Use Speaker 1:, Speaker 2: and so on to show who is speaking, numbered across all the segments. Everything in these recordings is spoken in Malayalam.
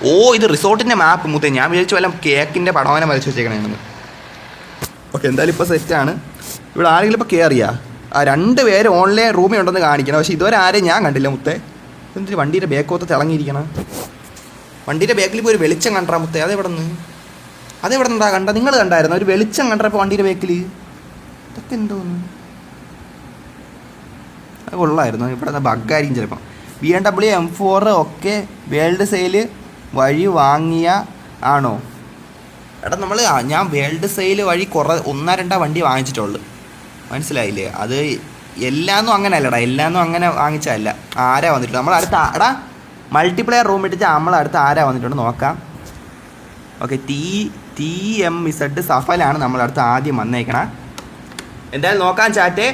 Speaker 1: ഓ ഇത് റിസോർട്ടിൻ്റെ മാപ്പ് മുത്തേ. ഞാൻ വിചാരിച്ചു വല്ല കേക്കിൻ്റെ പടവനെ വരച്ച് വെച്ചേക്കണേന്ന്. ഓക്കെ എന്തായാലും ഇപ്പോൾ സെറ്റാണ്. ഇവിടെ ആരെങ്കിലും ഇപ്പോൾ കയറിയാ? ആ 2 പേര് ഓൺലൈൻ റൂമിൽ ഉണ്ടെന്ന് കാണിക്കണം. പക്ഷേ ഇതുവരെ ആരെയും ഞാൻ കണ്ടില്ല മുത്തേ. എന്തൊരു വണ്ടിയുടെ ബേക്കോത്ത് തിളങ്ങിയിരിക്കണം. വണ്ടിയുടെ ബേക്കിൽ ഇപ്പോൾ ഒരു വെളിച്ചം കണ്ടാ മുത്തേ. അതെവിടെ നിന്നാ കണ്ട? നിങ്ങൾ കണ്ടായിരുന്നു ഒരു വെളിച്ചം കണ്ടപ്പോൾ വണ്ടിയുടെ ബേക്കിൽ? ഇതൊക്കെ എന്തോന്ന്? അത് കൊള്ളായിരുന്നു. ഇവിടെ ബഗ്ഗായിരിക്കും ചിലപ്പം. BMW M4 ഒക്കെ വേൾഡ് സെയിൽ വഴി വാങ്ങിയ ആണോ? എടാ ഞാൻ വേൾഡ് സെയിൽ വഴി 1-2 വണ്ടി വാങ്ങിച്ചിട്ടുള്ളൂ. മനസ്സിലായില്ലേ? അത് എല്ലാന്നും അങ്ങനെ അല്ലടാ. എല്ലാന്നും അങ്ങനെ വാങ്ങിച്ചതല്ല. ആരാ വന്നിട്ടുണ്ട് നമ്മളടുത്ത്? എടാ മൾട്ടിപ്ലെയർ റൂം ഇട്ടിട്ട് നമ്മളടുത്ത് ആരാ വന്നിട്ടുണ്ട് നോക്കാം. ഓക്കെ TMZ സഫലാണ് നമ്മളടുത്ത് ആദ്യം വന്നേക്കണ. എന്തായാലും നോക്കാം ചാറ്റ്.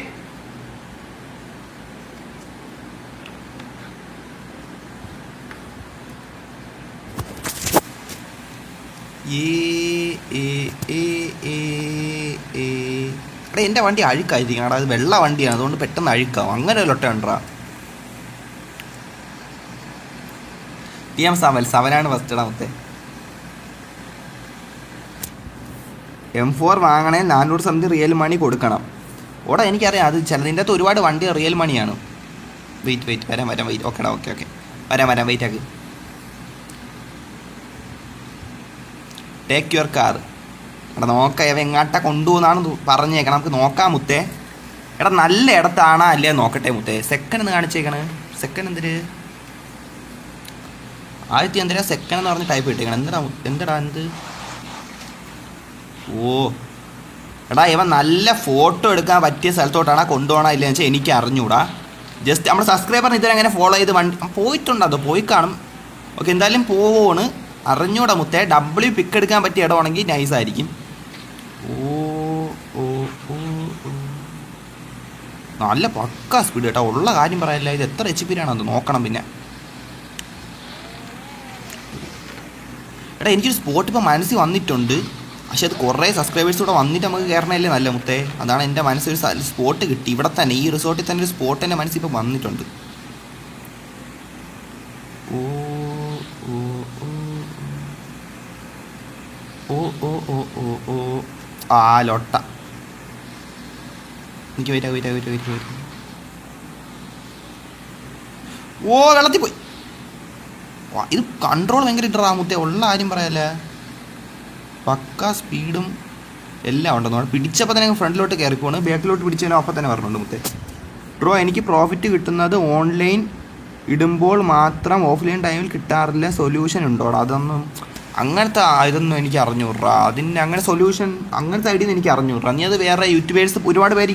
Speaker 1: എടാ എൻ്റെ വണ്ടി അഴുക്കായിരിക്കണം. എടാ അത് വെള്ള വണ്ടിയാണ്, അതുകൊണ്ട് പെട്ടെന്ന് അഴുക്കാവും. അങ്ങനെ ഒരു ലൊട്ട ഉണ്ടോ? TM സവനാണ് ഫസ്റ്റ് ഇടാമത്തെ. M4 വാങ്ങണേ 400 സംതിങ് റിയൽ മണി കൊടുക്കണം. ഓടാ എനിക്കറിയാം. അത് ചിലതിൻ്റെ അകത്ത് ഒരുപാട് വണ്ടി റിയൽ മണിയാണ്. വെയിറ്റ് വരാം വെയിറ്റ്. ഓക്കെടാ ഓക്കെ വരാം വെയിറ്റ് ആക്ക്. Take your car. എടാ നോക്കാം ഇവ എങ്ങാട്ടാ കൊണ്ടുപോകുന്നാണ് പറഞ്ഞേക്കണം. നമുക്ക് നോക്കാം മുത്തേ. എടാ നല്ല ഇടത്താണോ അല്ലേ നോക്കട്ടെ മുത്തേ. സെക്കൻഡ് എന്ന് കാണിച്ചേക്കണ്. സെക്കൻഡ് എന്തിന്? ആദ്യത്തെ എന്തിനാ സെക്കൻഡ് എന്ന് പറഞ്ഞ് ടൈപ്പ് ഇട്ടേക്കണം. എന്തിടാ എന്ത്? ഓ എടാ ഇവൻ നല്ല ഫോട്ടോ എടുക്കാൻ പറ്റിയ സ്ഥലത്തോട്ടാണ് കൊണ്ടുപോകണം ഇല്ലെന്ന് വെച്ചാൽ എനിക്ക് അറിഞ്ഞൂടാ. ജസ്റ്റ് നമ്മുടെ സബ്സ്ക്രൈബറിന് ഇതുവരെ അങ്ങനെ ഫോളോ ചെയ്ത് വണ്ടി പോയിട്ടുണ്ടോ? അതോ പോയി കാണും. ഓക്കെ എന്തായാലും പോവാണ്. അറിഞ്ഞൂടാ മുത്തേ. W പിക്ക് എടുക്കാൻ പറ്റിയ ഇടമാണെങ്കിൽ നൈസായിരിക്കും. നല്ല പക്കാ സ്പീഡ് കേട്ടോ. ഉള്ള കാര്യം പറയാനില്ല. ഇത് എത്ര HP ആണെന്ന് നോക്കണം. പിന്നെ എടാ എനിക്കൊരു സ്പോട്ട് ഇപ്പോൾ മനസ്സിൽ വന്നിട്ടുണ്ട്. പക്ഷെ അത് കുറേ സബ്സ്ക്രൈബേഴ്സ് കൂടെ വന്നിട്ട് നമുക്ക് കയറണമല്ലേ നല്ല മുത്തേ. അതാണ് എൻ്റെ മനസ്സിൽ ഒരു സ്പോട്ട് കിട്ടി. ഇവിടെ തന്നെ ഈ റിസോർട്ടിൽ തന്നെ ഒരു സ്പോട്ട് എൻ്റെ മനസ്സിൽ ഇപ്പോൾ വന്നിട്ടുണ്ട്. ആ ലൊട്ട എനിക്ക് വെയിറ്റ്. ഓ വെള്ളത്തിൽ പോയി. ഇത് കൺട്രോൾ ഭയങ്കര ഇട്ടറാമുത്തേ. ഉള്ള കാര്യം പറയാല്ലേ. പക്ക സ്പീഡും എല്ലാം ഉണ്ടെന്ന്. പിടിച്ചപ്പോൾ തന്നെ ഫ്രണ്ടിലോട്ട് കയറിപ്പോണ്. ബാക്കിലോട്ട് പിടിച്ചതിനും അപ്പം തന്നെ പറഞ്ഞുണ്ട് മുത്തേ. എനിക്ക് പ്രോഫിറ്റ് കിട്ടുന്നത് ഓൺലൈൻ ഇടുമ്പോൾ മാത്രം, ഓഫ്ലൈൻ ടൈമിൽ കിട്ടാറില്ല. സൊല്യൂഷൻ ഉണ്ടോടാ? അതൊന്നും അങ്ങനത്തെ ഇതൊന്നും എനിക്ക് അറിഞ്ഞൂറാ. അതിൻ്റെ അങ്ങനെ സൊല്യൂഷൻ അങ്ങനത്തെ ഐഡിയ എനിക്ക് അറിഞ്ഞൂറാ. നീ അത് വേറെ യൂട്യൂബേഴ്സ് ഒരുപാട് പേര്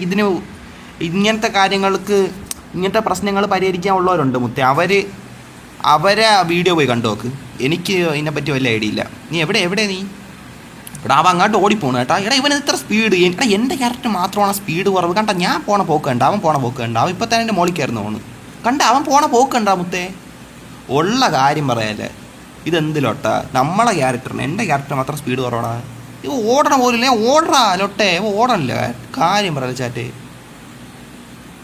Speaker 1: ഇങ്ങനത്തെ കാര്യങ്ങൾക്ക് ഇങ്ങനത്തെ പ്രശ്നങ്ങൾ പരിഹരിക്കാൻ ഉള്ളവരുണ്ട് മുത്തേ. അവരെ വീഡിയോ പോയി കണ്ടു നോക്ക്. എനിക്ക് ഇതിനെപ്പറ്റി വല്ല ഐഡിയ ഇല്ല. നീ എവിടെ നീ? ഇവിടെ അവൻ അങ്ങോട്ട് ഓടിപ്പോണു കേട്ടോ. എടാ ഇവൻ ഇത്ര സ്പീഡ്. എടാ എൻ്റെ ക്യാരക്ടർ മാത്രമാണ് സ്പീഡ് കുറവ്. കണ്ട ഞാൻ പോണ പോക്ക് കണ്ട, അവൻ പോണ പോക്ക് കണ്ട. അവൻ ഇപ്പം തന്നെ എൻ്റെ മോളിൽ കയറുന്ന പോണ് കണ്ട. അവൻ പോണ പോക്ക് കണ്ടാ മുത്തേ. ഉള്ള കാര്യം പറയാല്ലേ. ഇതെന്തിലോട്ടാ നമ്മളെ ക്യാരക്ടറിന്? എൻ്റെ ക്യാരക്ടർ മാത്രം സ്പീഡ് കുറവാടാ. ഇവ ഓടണ പോലില്ലേ? ഓടറാ ലൊട്ടേ. ഇവ ഓടണില്ല. കാര്യം പറയല ചാറ്റ്.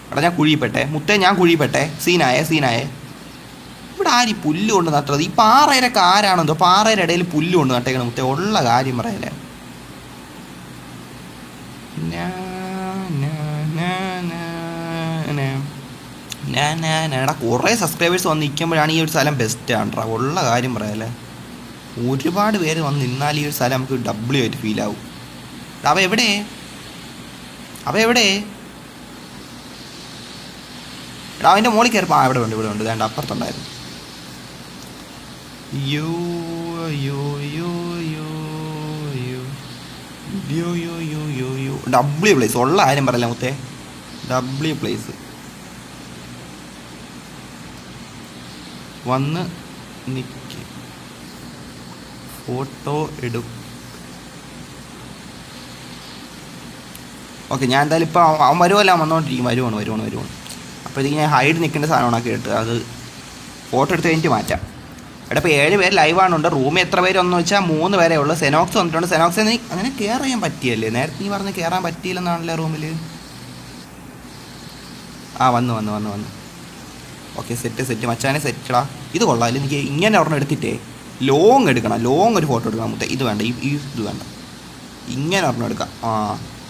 Speaker 1: എടാ ഞാൻ കുഴിപ്പെട്ടെ മുത്തേ. ഞാൻ കുഴിപ്പെട്ടെ. സീനായേ. ഇവിടെ ആര് ഈ പുല്ല് കൊണ്ട് നട്ടത്? ഈ പാറയിലൊക്കെ ആരാണെന്തോ പാറയുടെ ഇടയിൽ പുല്ല് കൊണ്ട് നട്ടേക്കണം മുത്തേ. ഉള്ള കാര്യം പറയല്ലേ. എടാ കുറേ സബ്സ്ക്രൈബേഴ്സ് വന്ന് നിൽക്കുമ്പോഴാണ് ഈ ഒരു സ്ഥലം ബെസ്റ്റാണ്. ഉള്ള കാര്യം പറയാല്ലേ. ഒരുപാട് പേര് വന്ന് നിന്നാൽ ഈ ഒരു സ്ഥലം നമുക്ക് W ആയിട്ട് ഫീൽ ആവും. അവ എവിടെ? എടാ അവൻ്റെ മോളിൽ കയറിപ്പോൾ ഇവിടെ ഉണ്ട്. വേണ്ട അപ്പുറത്തുണ്ടായിരുന്നു. W place. ഉള്ള കാര്യം പറയല്ല മുത്തേ. W പ്ലേസ് വന്ന് നിൽക്ക്. ഫോട്ടോ എടുക്കും. ഓക്കെ ഞാൻ എന്തായാലും ഇപ്പോൾ അവൻ വരുമല്ലോ. അവൻ വന്നുകൊണ്ടിരിക്കും. വരുവാണ്. അപ്പോഴത്തേക്ക് ഞാൻ ഹൈഡ് നിൽക്കേണ്ട സാധനമാണ് കേട്ട്. അത് ഫോട്ടോ എടുത്ത് കഴിഞ്ഞിട്ട് മാറ്റാം. എടാ ഇപ്പോൾ 7 പേര് ലൈവാണുണ്ട്. റൂമിൽ എത്ര പേര് വന്നു വെച്ചാൽ 3 പേരേ ഉള്ളൂ. സെനോക്സ് വന്നിട്ടുണ്ട്. സെനോക്സ് നീ അങ്ങനെ കെയർ ചെയ്യാൻ പറ്റിയല്ലേ? നേരത്തെ നീ പറഞ്ഞ് കയറാൻ പറ്റിയില്ലെന്നാണല്ലേ റൂമിൽ. ആ വന്നു. ഓക്കെ സെറ്റ് മച്ചാനെ സെറ്റടാ. ഇത് കൊള്ളാം. എനിക്ക് ഇങ്ങനെ ഒരെണ്ണം എടുത്തിട്ടേ ലോങ് എടുക്കണം, ലോങ് ഒരു ഫോട്ടോ എടുക്കണം മുത്തേ. ഇത് വേണ്ട, ഈ ഇത് വേണ്ട, ഇങ്ങനെ ഒരെണ്ണം എടുക്കാം. ആ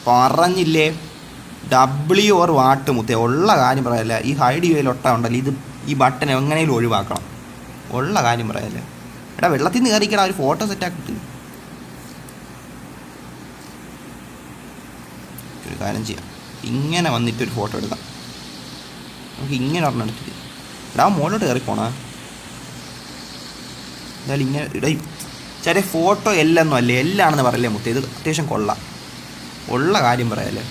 Speaker 1: പറഞ്ഞില്ലേ, ഡബ്ല്യു ഓർ വാട്ട് മുത്തേ. ഉള്ള കാര്യം പറയല്ല, ഈ ഹൈഡ് യുയിൽ ഒട്ട ഉണ്ടല്ലോ, ഇത് ഈ ബട്ടൺ എങ്ങനെയും ഒഴിവാക്കണം. ഉള്ള കാര്യം പറയല്ലേ. എടാ വെള്ളത്തിൽ നിന്ന് കയറിക്കടാ, ഒരു ഫോട്ടോ സെറ്റാക്കിട്ട്. ഒരു കാര്യം ചെയ്യാം, ഇങ്ങനെ വന്നിട്ട് ഒരു ഫോട്ടോ എടുക്കാം. നമുക്ക് ഇങ്ങനെ ഒരെണ്ണം എടുത്തിട്ട് എടാ മുകളിലോട്ട് കയറിപ്പോണേ. എന്തായാലും ഇങ്ങനെ ഇട ചെറിയ ഫോട്ടോ എല്ലൊന്നും അല്ലേ, എല്ലാണെന്ന് പറയല്ലേ മുത്തേ. ഇത് അത്യാവശ്യം കൊള്ളാം, ഉള്ള കാര്യം പറയാല്ലേ.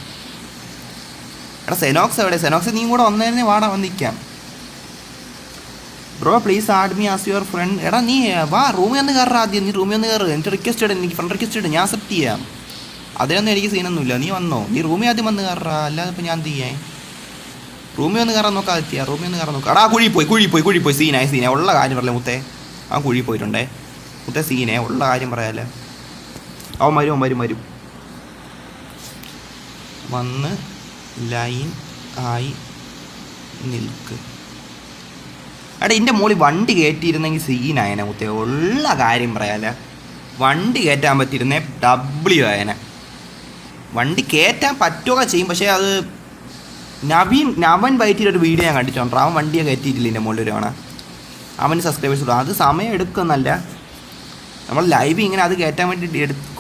Speaker 1: എടാ സെനോക്സ് എവിടെ? സെനോക്സ് നീ കൂടെ വന്നതിനെ വാടാ, വന്നിരിക്കാം. Bro please add me as your friend. എടാ നീ വാ, റൂമിൽ ഒന്ന് കയറാ ആദ്യം. നീ റൂമിൽ ഒന്ന് കയറ്, എനിക്ക് റിക്വസ്റ്റ് ഇടും, എനിക്ക് ഫ്രണ്ട് റിക്വസ്റ്റ് ഇടും, ഞാൻ അക്സെപ്റ്റ് ചെയ്യാം. അതിനൊന്നും എനിക്ക് സീനൊന്നുമില്ല. നീ വന്നോ, നീ റൂമിൽ ആദ്യം വന്ന് കയറാ, അല്ലാതെ ഇപ്പോൾ ഞാൻ എന്ത് ചെയ്യാൻ? റൂമിൽ ഒന്ന് കയറാൻ നോക്കാം എത്തിയാ, റൂമിൽ ഒന്ന് കയറാൻ നോക്കാം. എടാ കുഴി പോയി സീനായി. ഉള്ള കാര്യം പറയല്ലേ മുത്തേ, അവൻ കുഴി പോയിട്ടുണ്ടേ മുത്തേ, സീനേ. ഉള്ള കാര്യം പറയാല്ലേ, അവൻ വരും വന്ന് ലൈൻ ആയി നിൽക്ക്. എടാ എൻ്റെ മോളിൽ വണ്ടി കയറ്റിയിരുന്നെങ്കിൽ സീനായനെ മുത്തേ. ഉള്ള കാര്യം പറയാല്ലേ, വണ്ടി കയറ്റാൻ പറ്റിയിരുന്നേ ഡബ്ല്യു ആയനെ. വണ്ടി കയറ്റാൻ പറ്റുകയൊക്കെ ചെയ്യും, പക്ഷേ അത് നവൻ വൈറ്റിലൊരു വീഡിയോ ഞാൻ കണ്ടിട്ടുണ്ട്. അവൻ വണ്ടിയെ കയറ്റിയിട്ടില്ല എൻ്റെ മുകളിൽ ഒരു തവണ. അവന് സബ്സ്ക്രൈബേഴ്സ് കൊടുക്കും. അത് സമയം എടുക്കുന്നല്ല, നമ്മൾ ലൈവ് ഇങ്ങനെ അത് കയറ്റാൻ വേണ്ടി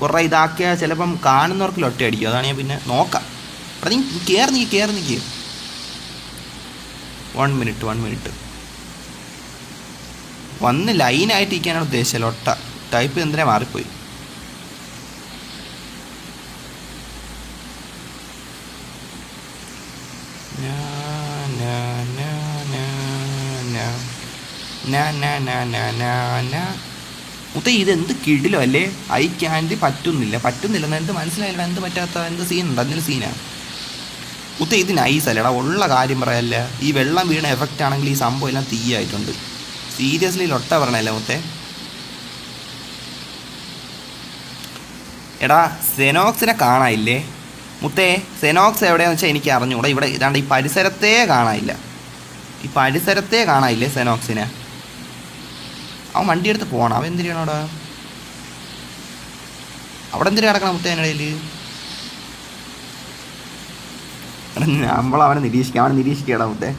Speaker 1: കുറേ ഇതാക്കിയാൽ ചിലപ്പം കാണുന്നവർക്ക് ലൊട്ട അടിക്കും. അതാണ് ഞാൻ പിന്നെ നോക്കാം. എടാ നീ കയറി നിൽക്കുക. 1 മിനിറ്റ് വന്ന് ലൈനായിട്ട് ഇരിക്കാനാണ് ഉദ്ദേശിച്ചത്. ലൊട്ട ടൈപ്പ് എന്തിനാ മാറിപ്പോയി. മുത്തേ ഇതെന്ത് കിടിലോ അല്ലേ. ഐ ക്യാൻഡ് പറ്റുന്നില്ല എന്ത് മനസ്സിലായില്ല, എന്ത് പറ്റാത്ത എന്ത് സീനുണ്ട്, എന്തെങ്കിലും സീനാണ് മുത്തേ. ഇത് നൈസ് അല്ലേടാ, ഉള്ള കാര്യം പറയല്ല. ഈ വെള്ളം വീണ എഫക്റ്റ് ആണെങ്കിൽ ഈ സംഭവം എല്ലാം തീയായിട്ടുണ്ട്. സീരിയസ്ലി ലൊട്ട പറഞ്ഞല്ലേ മുത്തേ. എടാ സെനോക്സിനെ കാണാനില്ലേ മുത്തേ? സെനോക്സ് എവിടെയാണെന്ന് വെച്ചാൽ എനിക്ക് അറിഞ്ഞുകൂടാ. ഇവിടെ ഇതാണ്ട് ഈ പരിസരത്തേ കാണാനില്ലേ സെനോക്സിനെ. അവൻ വണ്ടി എടുത്ത് പോകണം. അവൻ എന്തിനാണ് അവിടെ എന്തിനാ കിടക്കണം മുത്തേ അതിനിടയിൽ? നമ്മളവനെ നിരീക്ഷിക്കാം മുത്തേ.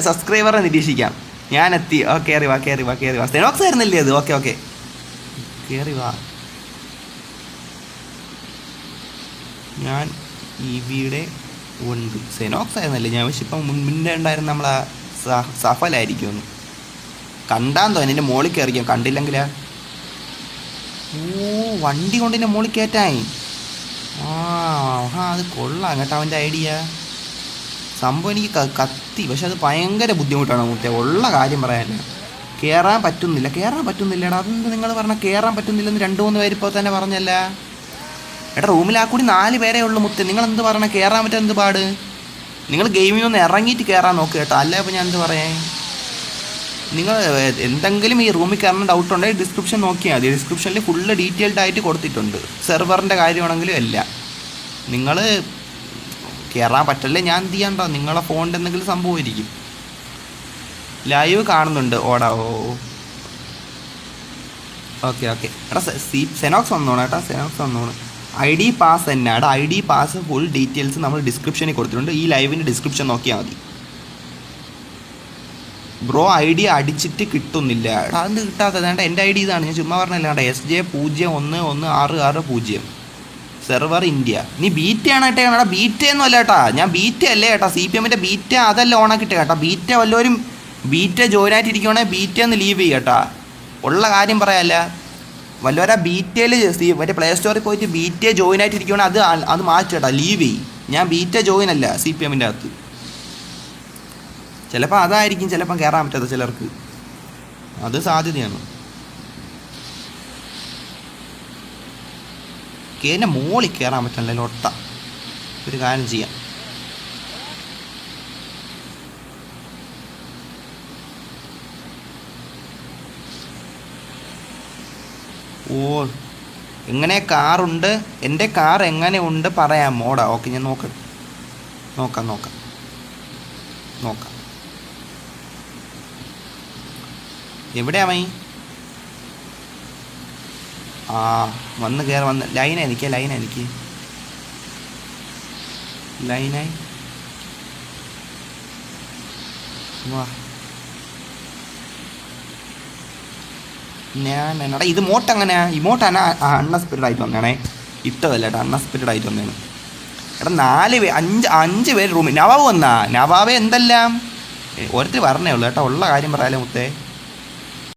Speaker 1: സബ്സ്ക്രൈബറെ നിരീക്ഷിക്കാം. ഞാൻ എത്തി. ഓ കയറി വാ. സെനോക്സ് ആയിരുന്നില്ലേ അത്? ഓക്കെ കയറി വാ. ഞാൻ ഇവിടെ ഉണ്ട്. സെനോക്സ് ആയിരുന്നല്ലേ? ഞാൻ പക്ഷെ ഇപ്പം മുന്നേ ഉണ്ടായിരുന്ന നമ്മളെ സഫലായിരിക്കുമെന്ന് കണ്ടാൻ തോന്നി. എൻ്റെ മോളിൽ കയറിക്കാം, കണ്ടില്ലെങ്കിലാ. വണ്ടി കൊണ്ട് എൻ്റെ മോളിൽ കയറ്റായി. അത് കൊള്ളാം കേട്ടോ അവൻ്റെ ഐഡിയ. സംഭവം എനിക്ക് കത്തി, പക്ഷെ അത് ഭയങ്കര ബുദ്ധിമുട്ടാണ് മുത്തേ. ഉള്ള കാര്യം പറയാനല്ല, കയറാൻ പറ്റുന്നില്ലടാ. അതെന്ത് നിങ്ങൾ പറഞ്ഞാൽ കയറാൻ പറ്റുന്നില്ലെന്ന് 2-3 പേര് ഇപ്പോൾ തന്നെ പറഞ്ഞല്ല. എടാ റൂമിൽ ആ കൂടി 4 പേരേ ഉള്ളൂ മുത്തേ. നിങ്ങൾ എന്ത് പറഞ്ഞാൽ കയറാൻ പറ്റാൻ എന്ത് പാട്? നിങ്ങൾ ഗെയിമിൽ നിന്ന് ഇറങ്ങിയിട്ട് കയറാൻ നോക്കുക കേട്ടോ, അല്ല ഇപ്പോൾ ഞാൻ എന്ത് പറയാൻ. നിങ്ങൾ എന്തെങ്കിലും ഈ റൂമിൽ കയറുന്ന ഡൗട്ട് ഉണ്ടെങ്കിൽ ഡിസ്ക്രിപ്ഷൻ നോക്കിയാൽ മതി. ഡിസ്ക്രിപ്ഷനിൽ ഫുള്ള് ഡീറ്റെയിൽഡ് ആയിട്ട് കൊടുത്തിട്ടുണ്ട്. സെർവറിൻ്റെ കാര്യമാണെങ്കിലും എല്ലാം. നിങ്ങൾ കയറാൻ പറ്റല്ലേ, ഞാൻ എന്ത് ചെയ്യാണ്ടോ? നിങ്ങളെ ഫോണിൻ്റെ എന്തെങ്കിലും സംഭവമായിരിക്കും. ലൈവ് കാണുന്നുണ്ട്. ഓക്കെ എടാ സെനോക്സ് വന്നോണം കേട്ടോ. ID പാസ് തന്നെയാണ്. ID പാസ് ഫുൾ ഡീറ്റെയിൽസ് നമ്മൾ ഡിസ്ക്രിപ്ഷനിൽ കൊടുത്തിട്ടുണ്ട്. ഈ ലൈവിൻ്റെ ഡിസ്ക്രിപ്ഷൻ നോക്കിയാൽ മതി. ബ്രോ ID അടിച്ചിട്ട് കിട്ടുന്നില്ല. അതെന്ത് കിട്ടാത്തത്? വേണ്ട എൻ്റെ ID ഇതാണ്, ഞാൻ ചുമ്മാ പറഞ്ഞല്ല. SJ011660 server India. നീ ബീറ്റയാണ് കേട്ടോ. കേട്ടാ ബീറ്റയൊന്നും അല്ല കേട്ടാ, ഞാൻ ബീറ്റ അല്ലേ കേട്ടാ. CPMൻ്റെ ബീറ്റ അതല്ല ഓണാക്കിയിട്ട് കേട്ടാ. ബീറ്റ വല്ലവരും ബീറ്റ ജോയിൻ ആയിട്ടിരിക്കുവാണെങ്കിൽ ബീറ്റ ഒന്ന് ലീവ് ചെയ്യട്ടാ. ഉള്ള കാര്യം പറയാല്ല. വല്ലവരാ ബീറ്റയിൽ മറ്റേ പ്ലേ സ്റ്റോറിൽ പോയിട്ട് ബീറ്റ ജോയിൻ ആയിട്ടിരിക്കുവാണെങ്കിൽ അത് മാറ്റട്ടാ, ലീവ് ചെയ്യും. ഞാൻ ബീറ്റ ജോയിൻ അല്ല CPMൻ്റെ അകത്ത്. ചിലപ്പോൾ അതായിരിക്കും ചിലപ്പം കയറാൻ പറ്റാത്ത ചിലർക്ക്, അത് സാധ്യതയാണ്. എൻ്റെ മോളിൽ കയറാൻ പറ്റണല്ലോ ഒട്ട. ഒരു കാര്യം ചെയ്യാം, എങ്ങനെ കാറുണ്ട്? എൻ്റെ കാർ എങ്ങനെ ഉണ്ട് പറയാം മോടാ. ഓക്കെ ഞാൻ നോക്കാം. എവിടെയാ മൈ? ആ വന്ന് കയറി വന്ന് ലൈനായി നിൽക്കുക ലൈനായി വാ ഞാനെടാ ഇത് അങ്ങനെയാ ഇമോട്ടാണ് അൺഎക്സ്പെക്റ്റഡ് ആയിട്ട് വന്നേണേ ഇട്ടതല്ല കേട്ടോ അൺഎക്സ്പെക്റ്റഡ് ആയിട്ട് വന്നതാണ് എടാ 5 പേര് റൂമിൽ നവാബ് വന്നാ നവാബെ എന്തെല്ലാം ഓരോരുത്തർ പറഞ്ഞേ ഉള്ളൂ കേട്ടോ ഉള്ള കാര്യം പറയാലോ മുത്തേ